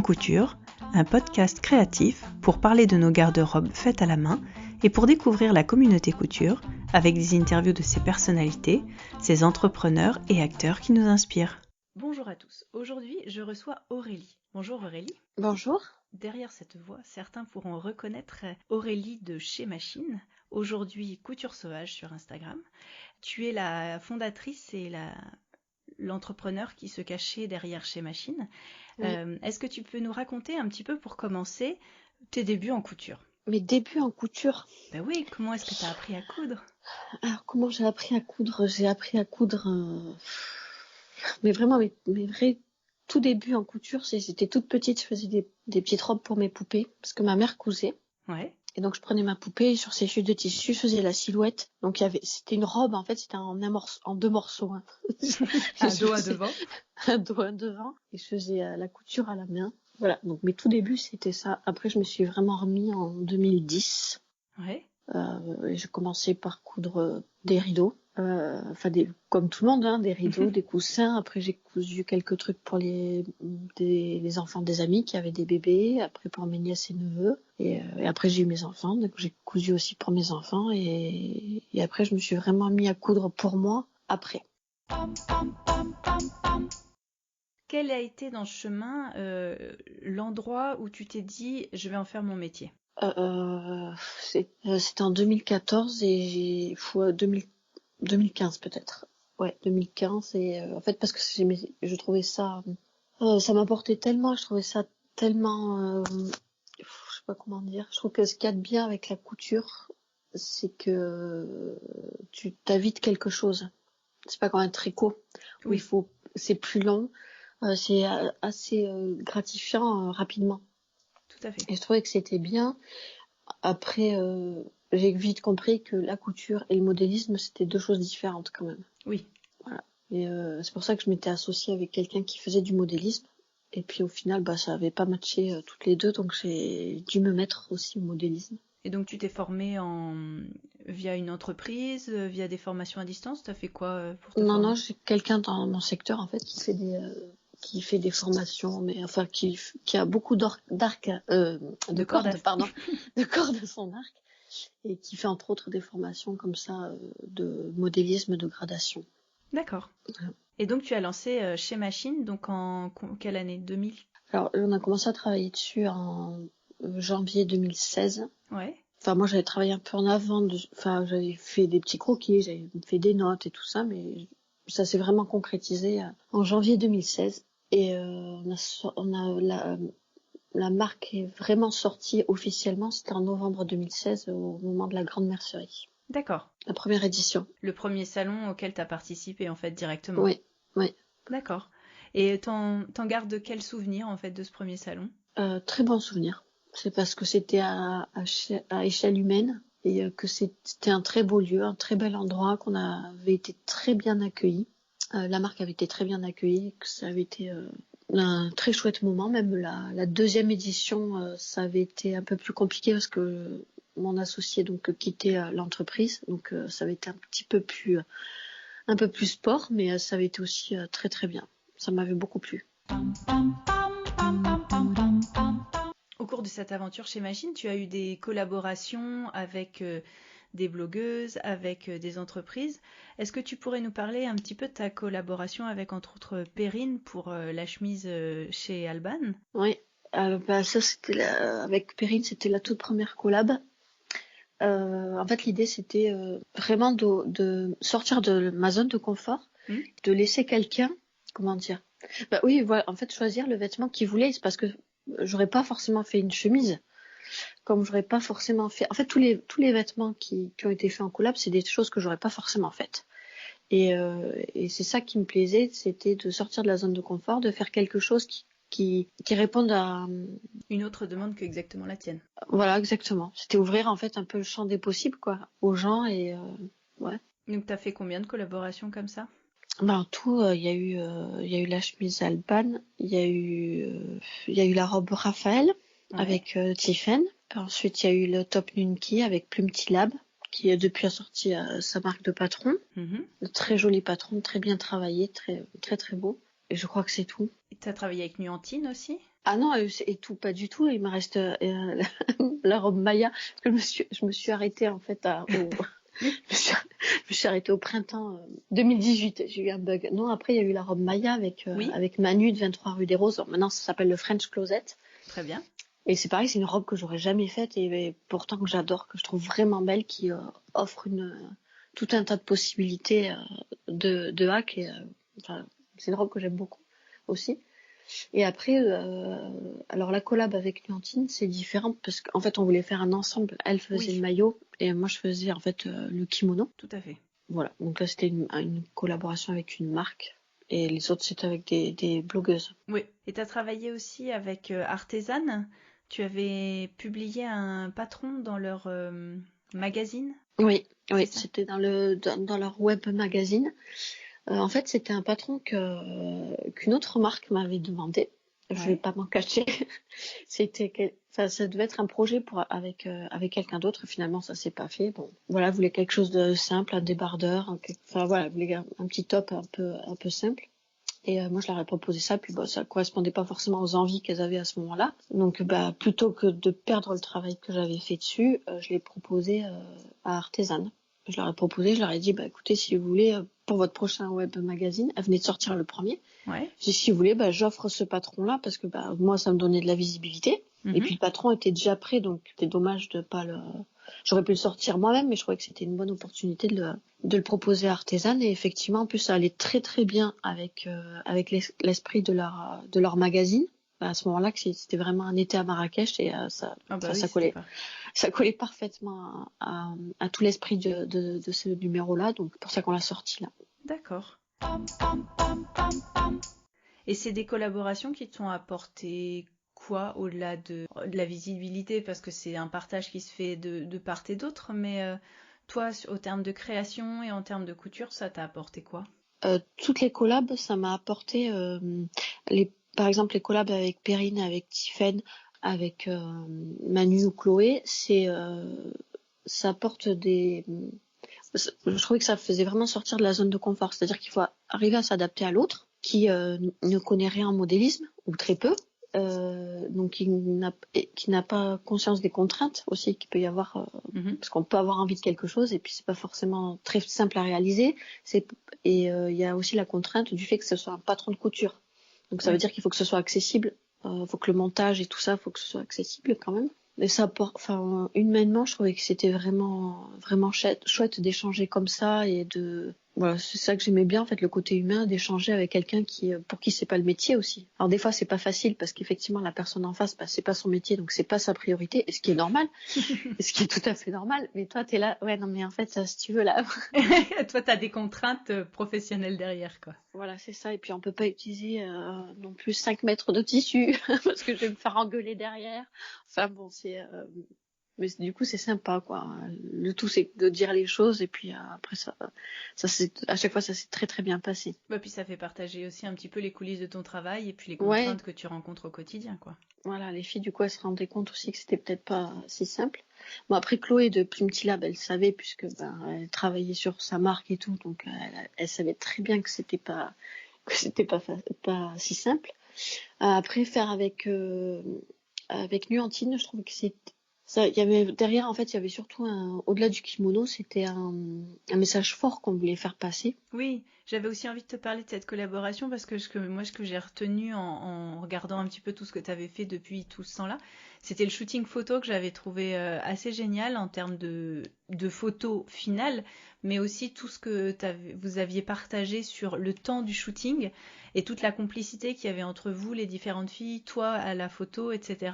en couture, un podcast créatif pour parler de nos garde-robes faites à la main et pour découvrir la communauté couture avec des interviews de ses personnalités, ses entrepreneurs et acteurs qui nous inspirent. Bonjour à tous, aujourd'hui je reçois Aurélie. Bonjour Aurélie. Bonjour. Derrière cette voix, certains pourront reconnaître Aurélie de Chez Machine, aujourd'hui Couture Sauvage sur Instagram. Tu es la fondatrice et l'entrepreneur qui se cachait derrière Chez Machine. Oui. Est-ce que tu peux nous raconter un petit peu pour commencer tes débuts en couture? Mes débuts en couture. Ben oui, comment est-ce que tu as appris à coudre? Alors, comment j'ai appris à coudre? J'ai appris à coudre, mais vraiment, mes vrais tout débuts en couture, j'étais toute petite, je faisais des petites robes pour mes poupées, parce que ma mère cousait. Ouais. Et donc, je prenais ma poupée, sur ses fils de tissu, je faisais la silhouette. Donc, c'était une robe, en fait, c'était en deux morceaux. Hein. Un dos à devant. Un dos à devant. Et je faisais la couture à la main. Voilà, donc mes tout débuts, c'était ça. Après, je me suis vraiment remis en 2010. Ouais. J'ai commencé par coudre des rideaux. Comme tout le monde, hein, des rideaux, des coussins. Après, j'ai cousu quelques trucs pour les enfants des amis qui avaient des bébés. Après, pour mes nièces et neveux. Et après, j'ai eu mes enfants. Donc, j'ai cousu aussi pour mes enfants. Et après, je me suis vraiment mis à coudre pour moi après. Quel a été dans ce chemin l'endroit où tu t'es dit je vais en faire mon métier? C'était en 2014 et 2015 peut-être. Ouais, 2015 et en fait parce que je trouvais ça ça m'apportait tellement, je trouvais ça tellement je sais pas comment dire. Je trouve que ce qu'il y a de bien avec la couture, c'est que tu t'invites quelque chose. C'est pas comme un tricot où Oui. c'est plus long, c'est assez gratifiant rapidement. Tout à fait. Et je trouvais que c'était bien. Après, j'ai vite compris que la couture et le modélisme, c'était deux choses différentes quand même. Oui. Voilà. Et c'est pour ça que je m'étais associée avec quelqu'un qui faisait du modélisme. Et puis au final, ça avait pas matché toutes les deux, donc j'ai dû me mettre aussi au modélisme. Et donc tu t'es formée via une entreprise, via des formations à distance? Tu as fait quoi pour te former? Non, j'ai quelqu'un dans mon secteur en fait qui fait des formations, mais enfin qui a beaucoup de cordes à son arc, et qui fait entre autres des formations comme ça de modélisme, de gradation. D'accord. Voilà. Et donc tu as lancé Chez Machine, donc en quelle année? 2000? Alors on a commencé à travailler dessus en janvier 2016. Ouais. Enfin moi j'avais travaillé un peu en avant, j'avais fait des petits croquis, j'avais fait des notes et tout ça, mais ça s'est vraiment concrétisé en janvier 2016. Et la marque est vraiment sortie officiellement, c'était en novembre 2016 au moment de la Grande Mercerie. D'accord. La première édition. Le premier salon auquel tu as participé en fait directement. Oui. D'accord. Et t'en gardes quel souvenir en fait de ce premier salon? Très bon souvenir. C'est parce que c'était à échelle humaine et que c'était un très beau lieu, un très bel endroit, qu'on avait été très bien accueillis. La marque avait été très bien accueillie, que ça avait été un très chouette moment. Même la deuxième édition, ça avait été un peu plus compliqué parce que mon associé donc quittait l'entreprise, donc ça avait été un peu plus sport, mais ça avait été aussi très très bien. Ça m'avait beaucoup plu. Au cours de cette aventure Chez Machine, tu as eu des collaborations avec des blogueuses, avec des entreprises. Est-ce que tu pourrais nous parler un petit peu de ta collaboration avec entre autres Perrine pour la chemise chez Alban? Oui, ça c'était avec Perrine, c'était la toute première collab. En fait, l'idée c'était vraiment de sortir de ma zone de confort, de laisser quelqu'un, comment dire, oui, voilà, en fait, choisir le vêtement qu'il voulait, c'est parce que j'aurais pas forcément fait une chemise, comme j'aurais pas forcément fait. En fait, tous les vêtements qui ont été faits en collab, c'est des choses que j'aurais pas forcément faites. Et c'est ça qui me plaisait, c'était de sortir de la zone de confort, de faire quelque chose qui réponde à une autre demande que exactement la tienne. Voilà, exactement. C'était ouvrir en fait un peu le champ des possibles quoi, aux gens et ouais. Donc tu as fait combien de collaborations comme ça? En tout, il y a eu la chemise Alban, il y a eu la robe Raphaël avec Tiffen. Ensuite, il y a eu le top Nunki avec Plume Lab qui depuis a sorti sa marque de patron. De très joli patron, très bien travaillé, très très très beau. Et je crois que c'est tout. Et tu as travaillé avec Nuantine aussi? Ah non, et tout, pas du tout. Il me reste la robe Maya. Je me suis arrêtée en fait je me suis arrêtée au printemps 2018. J'ai eu un bug. Non, après il y a eu la robe Maya avec Manu de 23 rue des Roses. Alors, maintenant ça s'appelle le French Closet. Très bien. Et c'est pareil, c'est une robe que j'aurais jamais faite et pourtant que j'adore, que je trouve vraiment belle, qui offre tout un tas de possibilités de hack. Enfin, c'est une robe que j'aime beaucoup aussi. Et après, alors la collab avec Nuantine, c'est différent parce qu'en fait, on voulait faire un ensemble. Elle faisait le maillot et moi, je faisais en fait le kimono. Tout à fait. Voilà. Donc là, c'était une collaboration avec une marque et les autres, c'était avec des blogueuses. Oui. Et tu as travaillé aussi avec Artisan. Tu avais publié un patron dans leur magazine. Oui, c'était dans leur web magazine. En fait, c'était un patron qu'une autre marque m'avait demandé. Je vais pas m'en cacher. Ça devait être un projet avec quelqu'un d'autre. Finalement, ça s'est pas fait. Bon, voilà, elle voulait quelque chose de simple, un débardeur. Enfin voilà, elle voulait un petit top un peu simple. Et moi, je leur ai proposé ça, puis ça correspondait pas forcément aux envies qu'elles avaient à ce moment-là. Donc, plutôt que de perdre le travail que j'avais fait dessus, je l'ai proposé à Artisan. Je leur ai proposé, je leur ai dit, écoutez, si vous voulez, pour votre prochain web magazine, elle venait de sortir le premier. Ouais. J'ai dit, si vous voulez, j'offre ce patron-là parce que moi, ça me donnait de la visibilité. Et puis le patron était déjà prêt, donc c'était dommage de pas le. J'aurais pu le sortir moi-même, mais je trouvais que c'était une bonne opportunité de le proposer à Artisan. Et effectivement, en plus, ça allait très très bien avec l'esprit de leur magazine. À ce moment-là, que c'était vraiment un été à Marrakech et ça collait parfaitement à tout l'esprit de ce numéro-là. Donc c'est pour ça qu'on l'a sorti là. D'accord. Et c'est des collaborations qui t'ont apporté quoi au-delà de la visibilité, parce que c'est un partage qui se fait de part et d'autre, mais toi, au terme de création et en termes de couture, ça t'a apporté quoi? Toutes les collabs, ça m'a apporté par exemple les collabs avec Perrine, avec Tiffen, avec Manu ou Chloé, ça apporte je trouvais que ça faisait vraiment sortir de la zone de confort, c'est-à-dire qu'il faut arriver à s'adapter à l'autre qui ne connaît rien en modélisme ou très peu, donc qui n'a pas conscience des contraintes aussi qu'il peut y avoir, parce qu'on peut avoir envie de quelque chose et puis c'est pas forcément très simple à réaliser. Il y a aussi la contrainte du fait que ce soit un patron de couture, donc ça veut dire qu'il faut que ce soit accessible, faut que le montage et tout ça, faut que ce soit accessible quand même. Mais humainement, je trouvais que c'était vraiment, vraiment chouette d'échanger comme ça voilà, c'est ça que j'aimais bien, en fait, le côté humain, d'échanger avec quelqu'un pour qui c'est pas le métier aussi. Alors, des fois, c'est pas facile parce qu'effectivement, la personne en face, c'est pas son métier, donc c'est pas sa priorité, et ce qui est normal, et ce qui est tout à fait normal. Mais toi, t'es là, ouais, non, mais en fait, ça, si tu veux, là. Toi, t'as des contraintes professionnelles derrière, quoi. Voilà, c'est ça. Et puis, on peut pas utiliser non plus 5 mètres de tissu parce que je vais me faire engueuler derrière. Enfin, bon, mais du coup, c'est sympa, quoi. Le tout, c'est de dire les choses et puis après à chaque fois, ça s'est très très bien passé. Puis ça fait partager aussi un petit peu les coulisses de ton travail et puis les contraintes que tu rencontres au quotidien, quoi. Voilà, les filles, du coup, elles se rendaient compte aussi que c'était peut-être pas si simple. Bon, après, Chloé de Plume Petit Lab, elle savait puisque elle travaillait sur sa marque et tout, donc elle savait très bien que c'était pas pas si simple. Après, faire avec Nuantine, je trouve que il y avait derrière, en fait, il y avait surtout au-delà du kimono, c'était un message fort qu'on voulait faire passer. Oui, j'avais aussi envie de te parler de cette collaboration parce que ce que j'ai retenu en regardant un petit peu tout ce que tu avais fait depuis tout ce temps-là, c'était le shooting photo que j'avais trouvé assez génial en termes de photos finales, mais aussi tout ce que vous aviez partagé sur le temps du shooting et toute la complicité qu'il y avait entre vous, les différentes filles, toi à la photo, etc.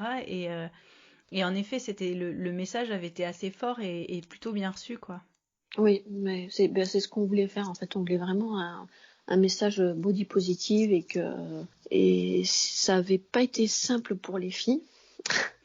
Et en effet, c'était le message avait été assez fort et plutôt bien reçu, quoi. Oui, mais c'est ce qu'on voulait faire. En fait, on voulait vraiment un message body positive et ça avait pas été simple pour les filles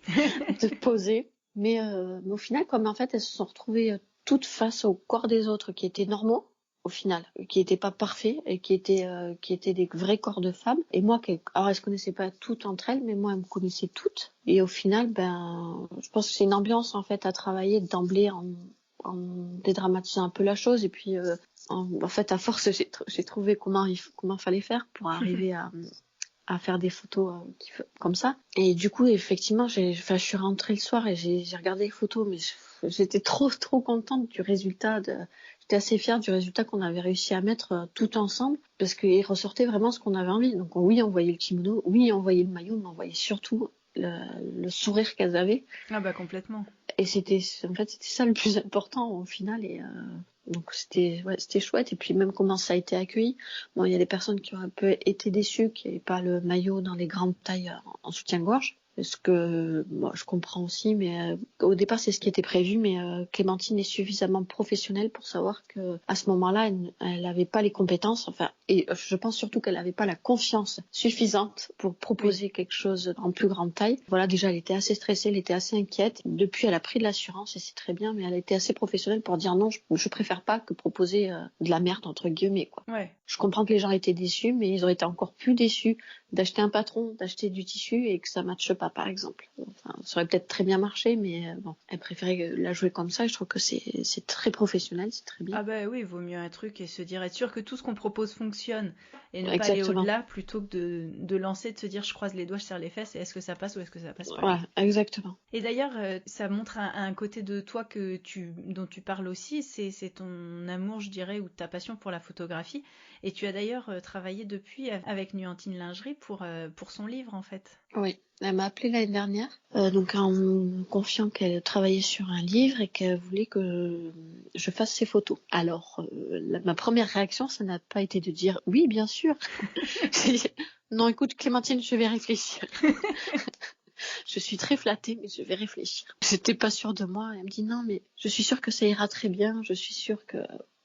de poser. Mais au final, comme en fait, elles se sont retrouvées toutes face au corps des autres qui étaient normaux, au final, qui étaient pas parfaits et qui étaient des vrais corps de femmes. Et moi, alors elles se connaissaient pas toutes entre elles, mais moi, elles me connaissaient toutes. Et au final, je pense que c'est une ambiance en fait à travailler d'emblée en dédramatisant un peu la chose. Et puis, en fait, à force, j'ai trouvé comment fallait faire pour arriver à à faire des photos comme ça. Et du coup, effectivement, je suis rentrée le soir et j'ai regardé les photos, mais j'étais trop contente du résultat. J'étais assez fière du résultat qu'on avait réussi à mettre tout ensemble, parce qu'il ressortait vraiment ce qu'on avait envie. Donc oui, on voyait le kimono, oui, on voyait le maillot, mais on voyait surtout le sourire qu'elles avaient. Ah bah complètement. Et c'était ça le plus important au final. Et donc c'était chouette. Et puis même comment ça a été accueilli. Bon, il y a des personnes qui ont un peu été déçues qu'il n'y ait pas le maillot dans les grandes tailles en soutien-gorge. Ce que moi je comprends aussi, mais au départ c'est ce qui était prévu, mais Clémentine est suffisamment professionnelle pour savoir que à ce moment-là elle n'avait pas les compétences, et je pense surtout qu'elle n'avait pas la confiance suffisante pour proposer quelque chose en plus grande taille. Voilà, déjà elle était assez stressée, elle était assez inquiète. Depuis elle a pris de l'assurance et c'est très bien, mais elle a été assez professionnelle pour dire non, je préfère pas que proposer de la merde entre guillemets quoi. Ouais. Je comprends que les gens étaient déçus, mais ils auraient été encore plus déçus d'acheter un patron, d'acheter du tissu et que ça matche pas, par exemple. Enfin, ça aurait peut-être très bien marché, mais bon, elle préférait la jouer comme ça. Et je trouve que c'est très professionnel, c'est très bien. Ah bah oui, il vaut mieux un truc et se dire, être sûr que tout ce qu'on propose fonctionne et ne pas Exactement. aller au-delà plutôt que de lancer, de se dire je croise les doigts, je serre les fesses et est-ce que ça passe ou est-ce que ça passe pas. Voilà, exactement. Et d'ailleurs, ça montre un côté de toi dont tu parles aussi, c'est ton amour, je dirais, ou ta passion pour la photographie. Et tu as d'ailleurs travaillé depuis avec Nuantine Lingerie pour son livre en fait. Oui, elle m'a appelée l'année dernière, donc en me confiant qu'elle travaillait sur un livre et qu'elle voulait que je fasse ses photos. Alors, ma première réaction, ça n'a pas été de dire oui, bien sûr. Non, écoute, Clémentine, je vais réfléchir. Je suis très flattée, mais je vais réfléchir. J'étais pas sûre de moi. Elle me dit non, mais je suis sûre que ça ira très bien. Je suis sûre que...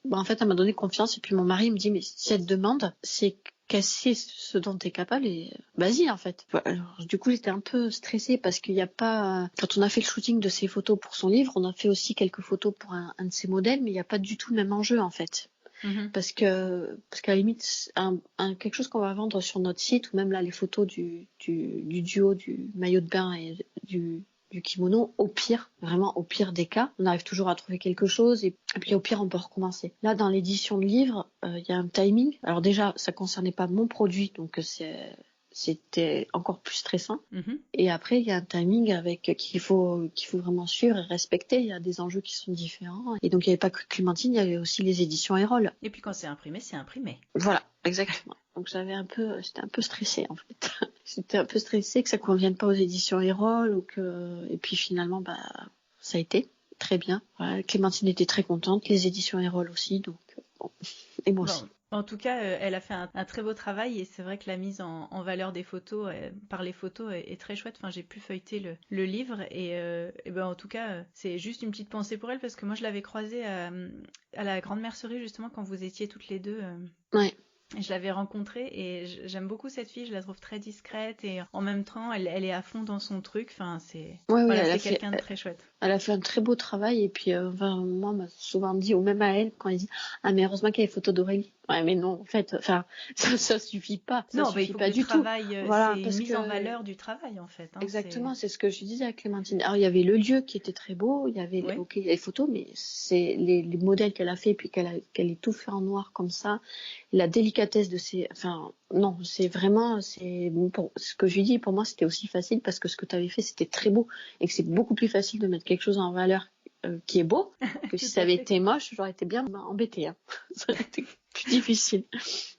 Bon, en fait, elle m'a donné confiance. Et puis mon mari me dit, mais si elle te demande, c'est qu'elle sait ce dont tu es capable et vas-y, en fait. Alors, du coup, j'étais un peu stressée parce qu'il n'y a pas... Quand on a fait le shooting de ses photos pour son livre, on a fait aussi quelques photos pour un de ses modèles, mais il n'y a pas du tout le même enjeu, en fait. Parce qu'à la limite, quelque chose qu'on va vendre sur notre site, ou même là les photos du duo du maillot de bain et du kimono, au pire, vraiment au pire des cas, on arrive toujours à trouver quelque chose et puis au pire on peut recommencer. Là dans l'édition de livre, il y a un timing. Alors déjà ça concernait pas mon produit, donc c'était encore plus stressant. Et après, il y a un timing qu'il faut vraiment suivre et respecter. Il y a des enjeux qui sont différents. Et donc, il n'y avait pas que Clémentine, il y avait aussi les éditions Erol. Et puis quand c'est imprimé, c'est imprimé. Voilà, exactement. Donc, j'étais un peu stressée, en fait. J'étais un peu stressée que ça convienne pas aux éditions Erol et puis finalement, ça a été très bien. Voilà, Clémentine était très contente, les éditions Erol aussi, donc bon. Et moi aussi. En tout cas, elle a fait un très beau travail et c'est vrai que la mise en valeur des photos par les photos est très chouette. Enfin, j'ai pu feuilleter le livre et en tout cas, c'est juste une petite pensée pour elle parce que moi je l'avais croisée à la Grande Mercerie justement quand vous étiez toutes les deux. Ouais. Je l'avais rencontrée et j'aime beaucoup cette fille, je la trouve très discrète et en même temps elle est à fond dans son truc. Enfin, c'est quelqu'un de très chouette. Elle a fait un très beau travail et puis moi on m'a souvent dit, ou même à elle quand elle dit ah mais heureusement qu'il y a les photos d'Aurélie. Ouais mais non en fait, ça suffit pas. Ça non, suffit il faut pas que du le travail, tout. Voilà, c'est une mise en valeur du travail en fait. Exactement, c'est ce que je disais à Clémentine. Alors il y avait le lieu qui était très beau, il y avait il y a les photos, mais c'est les modèles qu'elle a fait puis qu'elle est tout fait en noir comme ça, la délicatesse de ces, non, c'est vraiment, pour ce que je lui dis, pour moi c'était aussi facile parce que ce que tu avais fait c'était très beau et que c'est beaucoup plus facile de mettre quelque chose en valeur qui est beau que si ça avait été moche, j'aurais été bien embêtée. Ça aurait été plus difficile.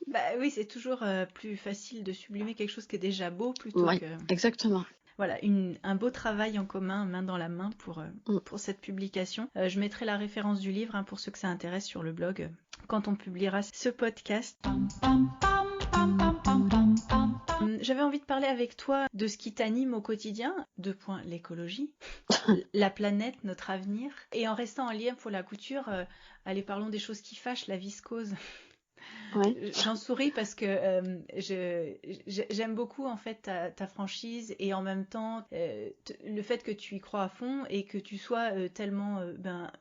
Bah oui, c'est toujours plus facile de sublimer quelque chose qui est déjà beau plutôt que... Exactement. Voilà, un beau travail en commun, main dans la main pour cette publication. Je mettrai la référence du livre pour ceux que ça intéresse sur le blog quand on publiera ce podcast. J'avais envie de parler avec toi de ce qui t'anime au quotidien. 2 points, l'écologie, la planète, notre avenir. Et en restant en lien pour la couture, allez, parlons des choses qui fâchent, la viscose. Ouais. J'en souris parce que j'aime beaucoup en fait ta franchise et en même temps le fait que tu y crois à fond et que tu sois tellement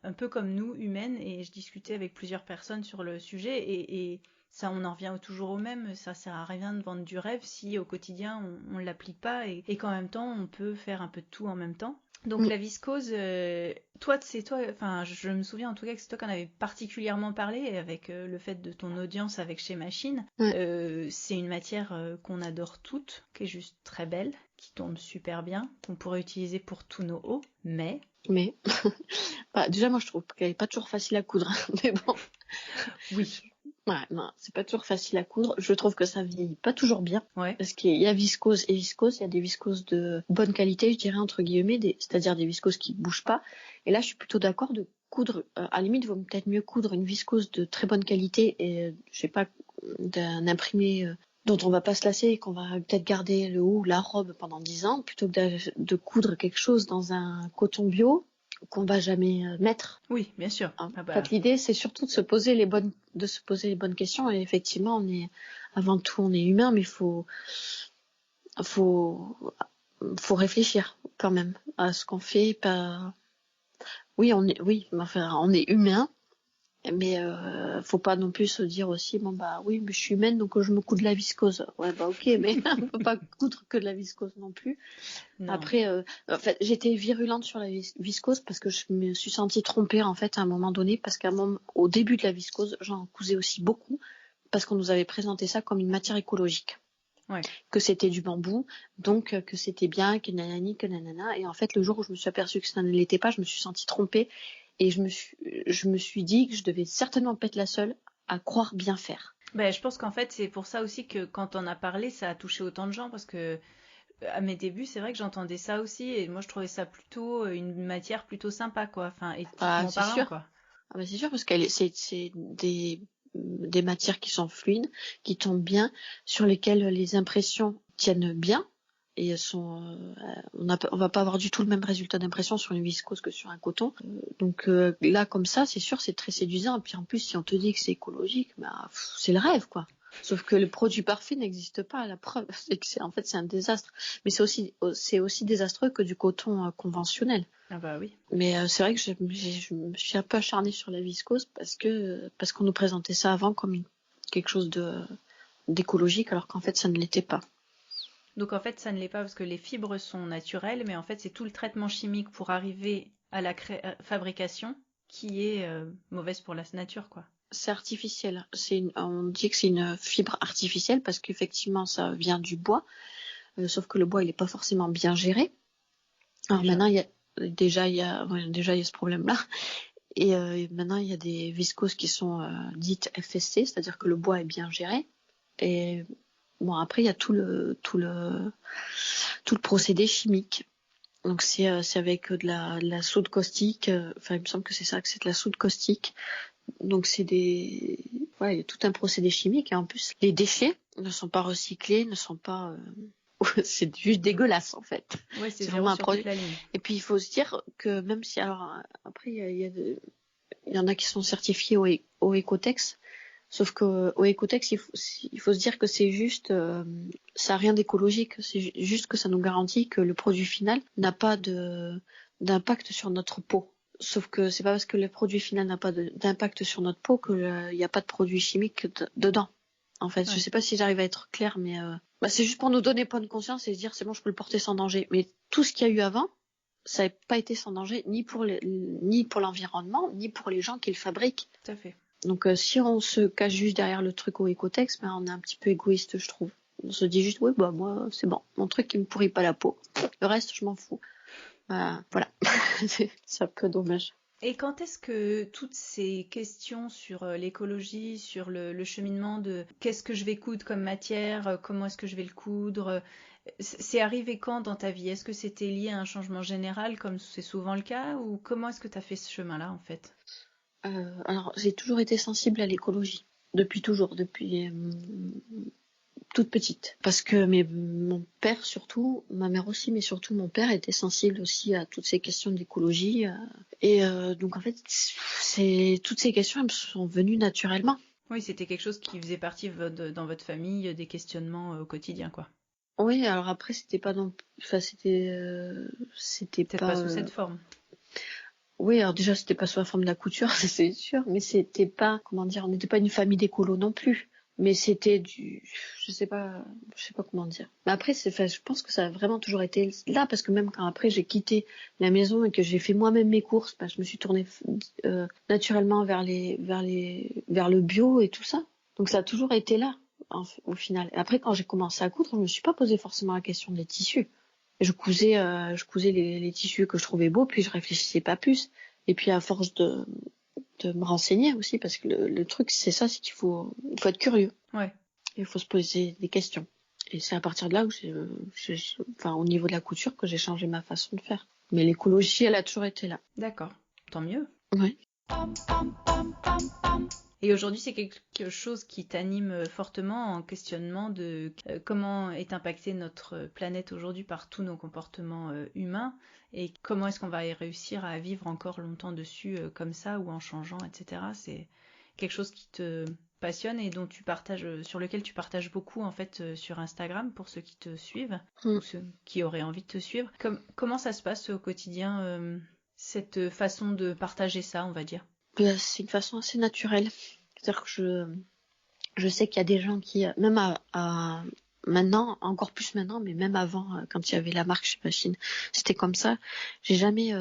un peu comme nous, humaine. Et je discutais avec plusieurs personnes sur le sujet et ça, on en revient toujours au même. Ça sert à rien de vendre du rêve si au quotidien on l'applique pas et qu'en même temps on peut faire un peu de tout en même temps. Donc la viscose, toi, enfin, je me souviens en tout cas que c'est toi qui en avais particulièrement parlé avec le fait de ton audience avec Chez Machine. Ouais. C'est une matière qu'on adore toutes, qui est juste très belle, qui tombe super bien, qu'on pourrait utiliser pour tous nos hauts, mais Bah, déjà, moi, je trouve qu'elle est pas toujours facile à coudre. Mais bon. oui. Ouais, non, c'est pas toujours facile à coudre. Je trouve que ça vieillit pas toujours bien. Ouais. Parce qu'il y a viscose et viscose. Il y a des viscoses de bonne qualité, je dirais, entre guillemets, c'est-à-dire des viscoses qui bougent pas. Et là, je suis plutôt d'accord de coudre. À la limite, il vaut peut-être mieux coudre une viscose de très bonne qualité et, je sais pas, d'un imprimé dont on va pas se lasser et qu'on va peut-être garder le haut, la robe pendant 10 ans, plutôt que de coudre quelque chose dans un coton bio qu'on va jamais mettre. Oui, bien sûr. En fait, l'idée, c'est surtout de se poser les bonnes questions. Et effectivement, avant tout, on est humain, mais faut réfléchir quand même à ce qu'on fait. Oui, on est humain, mais faut pas non plus se dire aussi, bon bah oui, mais je suis humaine, donc je me couds de la viscose. Ouais, bah ok, mais on peut pas coudre que de la viscose non plus. Non. Après, en fait, j'étais virulente sur la viscose parce que je me suis sentie trompée en fait à un moment donné, parce au début de la viscose, j'en cousais aussi beaucoup parce qu'on nous avait présenté ça comme une matière écologique. Ouais. Que c'était du bambou, donc que c'était bien, que nanani, que nanana. Et en fait, le jour où je me suis aperçue que ça ne l'était pas, je me suis sentie trompée et je me suis dit que je devais certainement pas être la seule à croire bien faire. Ben, je pense qu'en fait, c'est pour ça aussi que quand on a parlé, ça a touché autant de gens, parce que à mes débuts, c'est vrai que j'entendais ça aussi, et moi je trouvais ça plutôt une matière plutôt sympa, quoi, enfin éthiquement C'est parlant, sûr. quoi. Ah bah c'est sûr, parce c'est des matières qui sont fluides, qui tombent bien, sur lesquelles les impressions tiennent bien et on va pas avoir du tout le même résultat d'impression sur une viscose que sur un coton. Donc là, comme ça, c'est sûr, c'est très séduisant. Et puis en plus, si on te dit que c'est écologique, bah, c'est le rêve, quoi. Sauf que le produit parfait n'existe pas. La preuve, c'est que en fait, c'est un désastre. Mais c'est aussi désastreux que du coton conventionnel. Ah bah oui. Mais c'est vrai que je me suis un peu acharnée sur la viscose parce qu'on nous présentait ça avant comme quelque chose d'écologique, alors qu'en fait, ça ne l'était pas. Donc en fait, ça ne l'est pas parce que les fibres sont naturelles, mais en fait, c'est tout le traitement chimique pour arriver à la fabrication qui est mauvaise pour la nature, quoi. C'est artificiel. On dit que c'est une fibre artificielle parce qu'effectivement, ça vient du bois. Sauf que le bois, il n'est pas forcément bien géré. Alors maintenant, il y a ce problème-là. Et maintenant, il y a des viscoses qui sont dites FSC, c'est-à-dire que le bois est bien géré. Et bon, après, il y a tout le procédé chimique. Donc c'est avec de la soude caustique. Enfin, il me semble que c'est ça, que c'est de la soude caustique. Donc il y a tout un procédé chimique. Et en plus, les déchets ne sont pas recyclés, ne sont pas... c'est juste dégueulasse, en fait. Ouais, c'est vraiment un produit. toute la ligne. Et puis, il faut se dire que même si... Alors, après, il y en a qui sont certifiés au Ecotex. Sauf que au Ecotex, il faut se dire que c'est juste, ça n'a rien d'écologique. C'est juste que ça nous garantit que le produit final n'a pas d'impact sur notre peau. Sauf que c'est pas parce que le produit final n'a pas d'impact sur notre peau qu'il n'y a pas de produit chimique dedans. En fait, je sais pas si j'arrive à être claire, mais c'est juste pour nous donner bonne conscience et se dire c'est bon, je peux le porter sans danger. Mais tout ce qu'il y a eu avant, ça n'a pas été sans danger, ni pour l'environnement, ni pour les gens qui le fabriquent. Tout à fait. Donc si on se cache juste derrière le truc au Ecotex, on est un petit peu égoïste, je trouve. On se dit juste, ouais, bah moi, c'est bon, mon truc il me pourrit pas la peau. Le reste, je m'en fous. Voilà, c'est un peu dommage. Et quand est-ce que toutes ces questions sur l'écologie, sur le cheminement de qu'est-ce que je vais coudre comme matière, comment est-ce que je vais le coudre, c'est arrivé quand dans ta vie? Est-ce que c'était lié à un changement général, comme c'est souvent le cas, ou comment est-ce que tu as fait ce chemin-là, en fait? Alors, j'ai toujours été sensible à l'écologie. Depuis toujours, depuis toute petite. Parce que mon père surtout, ma mère aussi, mais surtout mon père était sensible aussi à toutes ces questions d'écologie. Et donc en fait, toutes ces questions elles me sont venues naturellement. Oui, c'était quelque chose qui faisait partie dans votre famille, des questionnements au quotidien, quoi. Oui, alors après c'était pas c'était Peut-être pas sous cette forme. Oui, alors déjà c'était pas sous la forme de la couture, c'est sûr, mais c'était pas, comment dire, on n'était pas une famille d'écolos non plus. Mais c'était je sais pas comment dire. Mais après, je pense que ça a vraiment toujours été là, parce que même quand après j'ai quitté la maison et que j'ai fait moi-même mes courses, je me suis tournée naturellement vers le bio et tout ça. Donc ça a toujours été là, au final. Et après, quand j'ai commencé à coudre, je me suis pas posé forcément la question des tissus. Je cousais les tissus que je trouvais beaux, puis je réfléchissais pas plus. Et puis à force de me renseigner aussi, parce que le truc c'est ça, c'est qu'il faut être curieux. Ouais. Il faut se poser des questions. Et c'est à partir de là où au niveau de la couture, que j'ai changé ma façon de faire. Mais l'écologie, elle a toujours été là. D'accord, tant mieux. Oui. Et aujourd'hui, c'est quelque chose qui t'anime fortement en questionnement de comment est impactée notre planète aujourd'hui par tous nos comportements humains et comment est-ce qu'on va y réussir à vivre encore longtemps dessus comme ça ou en changeant, etc. C'est quelque chose qui te passionne et dont sur lequel tu partages beaucoup en fait sur Instagram pour ceux qui te suivent ou ceux qui auraient envie de te suivre. Comment ça se passe au quotidien, cette façon de partager ça, on va dire? C'est une façon assez naturelle. C'est-à-dire que je sais qu'il y a des gens qui, même à maintenant, encore plus maintenant, mais même avant, quand il y avait la marque chez Machine, c'était comme ça. J'ai jamais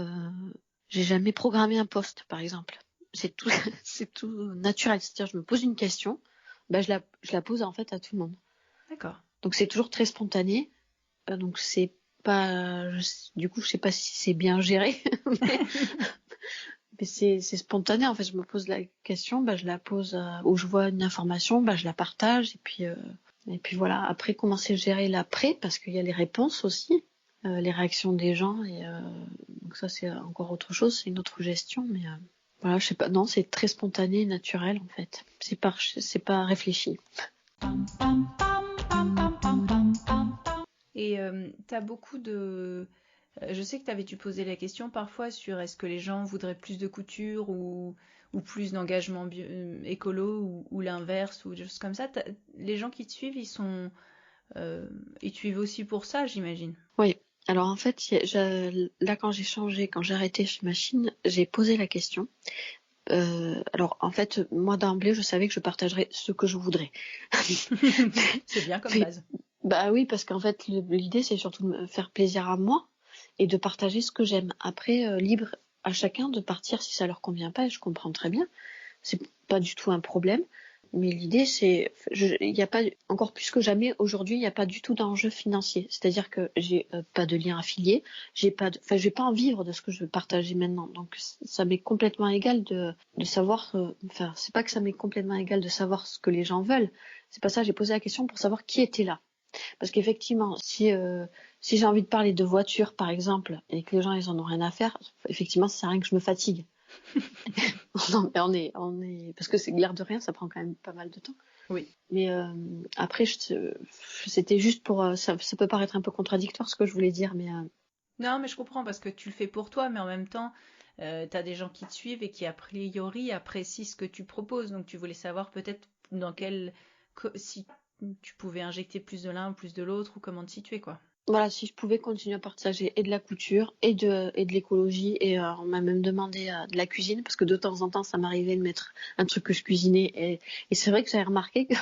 programmé un post, par exemple. C'est tout, c'est tout naturel. C'est-à-dire, je me pose une question, je la pose en fait à tout le monde. D'accord. Donc c'est toujours très spontané. Donc c'est pas, du coup, je sais pas si c'est bien géré, mais c'est spontané. En fait, je me pose la question, je la pose où je vois une information, je la partage et puis voilà. Après, comment c'est géré l'après, parce qu'il y a les réponses aussi, les réactions des gens donc ça c'est encore autre chose, c'est une autre gestion, mais voilà, je sais pas. Non, c'est très spontané, et naturel en fait. C'est pas réfléchi. Et tu as beaucoup de... je sais que tu avais dû poser la question parfois sur est-ce que les gens voudraient plus de couture ou plus d'engagement écolo ou l'inverse ou des choses comme ça. Les gens qui te suivent, ils te suivent aussi pour ça, j'imagine. Oui. Alors en fait, là quand j'ai arrêté chez Machine, j'ai posé la question. Alors en fait, moi d'emblée, je savais que je partagerais ce que je voudrais. C'est bien comme base. Bah oui, parce qu'en fait, l'idée c'est surtout de me faire plaisir à moi et de partager ce que j'aime. Après, libre à chacun de partir si ça leur convient pas, et je comprends très bien. C'est pas du tout un problème. Mais l'idée, c'est, il y a pas, encore plus que jamais aujourd'hui, il n'y a pas du tout d'enjeu financier. C'est-à-dire que j'ai pas de lien affilié, je vais pas en vivre de ce que je veux partager maintenant. Donc, ça m'est complètement égal de savoir, c'est pas que ça m'est complètement égal de savoir ce que les gens veulent. C'est pas ça, j'ai posé la question pour savoir qui était là. Parce qu'effectivement, si j'ai envie de parler de voiture, par exemple, et que les gens, ils en ont rien à faire, effectivement, ça sert à rien que je me fatigue. Non, mais on est, parce que c'est l'air de rien, ça prend quand même pas mal de temps. Oui. Mais après, c'était juste pour, ça peut paraître un peu contradictoire ce que je voulais dire, mais non, mais je comprends parce que tu le fais pour toi, mais en même temps, tu as des gens qui te suivent et qui a priori apprécient ce que tu proposes. Donc tu voulais savoir peut-être si tu pouvais injecter plus de l'un ou plus de l'autre ou comment te situer, quoi. voilà, si je pouvais continuer à partager et de la couture et de l'écologie, et on m'a même demandé de la cuisine, parce que de temps en temps ça m'arrivait de mettre un truc que je cuisinais, et c'est vrai que j'avais remarqué que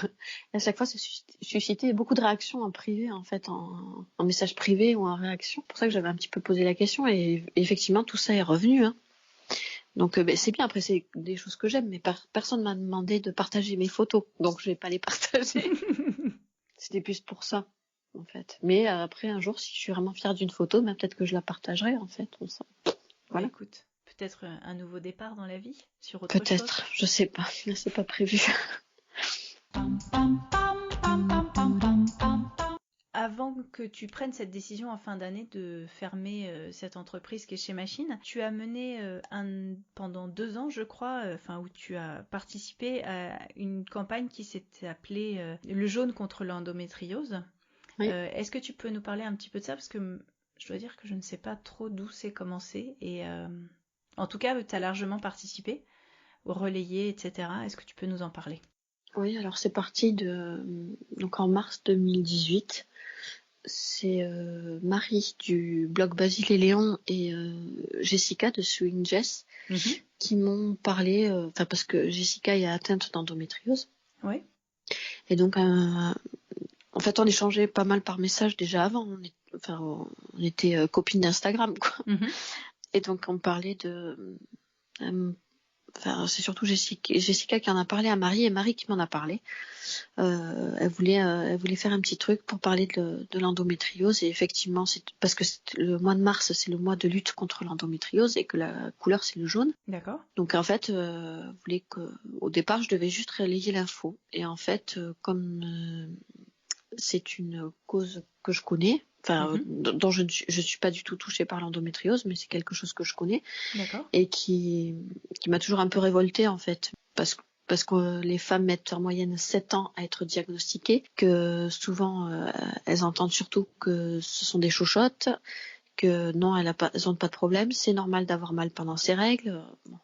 à chaque fois ça suscitait beaucoup de réactions en privé, en fait, en message privé ou en réaction. C'est pour ça que j'avais un petit peu posé la question, et effectivement tout ça est revenu, hein. Donc c'est bien. Après, c'est des choses que j'aime, mais personne m'a demandé de partager mes photos, donc je vais pas les partager. C'était plus pour ça, en fait. Mais après, un jour, si je suis vraiment fière d'une photo, peut-être que je la partagerai, en fait. Voilà. Écoute, peut-être un nouveau départ dans la vie sur autre chose. Peut-être, je sais pas, c'est pas prévu. Avant que tu prennes cette décision en fin d'année de fermer cette entreprise qui est chez Machine, tu as mené pendant 2 ans, je crois, où tu as participé à une campagne qui s'était appelée Le jaune contre l'endométriose. Oui. Est-ce que tu peux nous parler un petit peu de ça? Parce que je dois dire que je ne sais pas trop d'où c'est commencé. Et en tout cas, tu as largement participé, relayé, etc. Est-ce que tu peux nous en parler? Oui, alors c'est parti donc en mars 2018. C'est Marie du blog Basile et Léon et Jessica de Swing Jess qui m'ont parlé, parce que Jessica est atteinte d'endométriose. Oui. Et donc, en fait, on échangeait pas mal par message déjà avant. On était copines d'Instagram, quoi. Et donc, on parlait de... c'est surtout Jessica qui en a parlé à Marie, et Marie qui m'en a parlé. Elle voulait faire un petit truc pour parler de l'endométriose, et effectivement, c'est parce que le mois de mars, c'est le mois de lutte contre l'endométriose et que la couleur, c'est le jaune. D'accord. Donc en fait, au départ, je devais juste relayer l'info. Et en fait, comme c'est une cause que je connais, dont je suis pas du tout touchée par l'endométriose, mais c'est quelque chose que je connais. D'accord. Et qui m'a toujours un peu révoltée, en fait, parce que les femmes mettent en moyenne 7 ans à être diagnostiquées, que souvent elles entendent surtout que ce sont des chochottes, que non, elles ont pas de problème, c'est normal d'avoir mal pendant ses règles,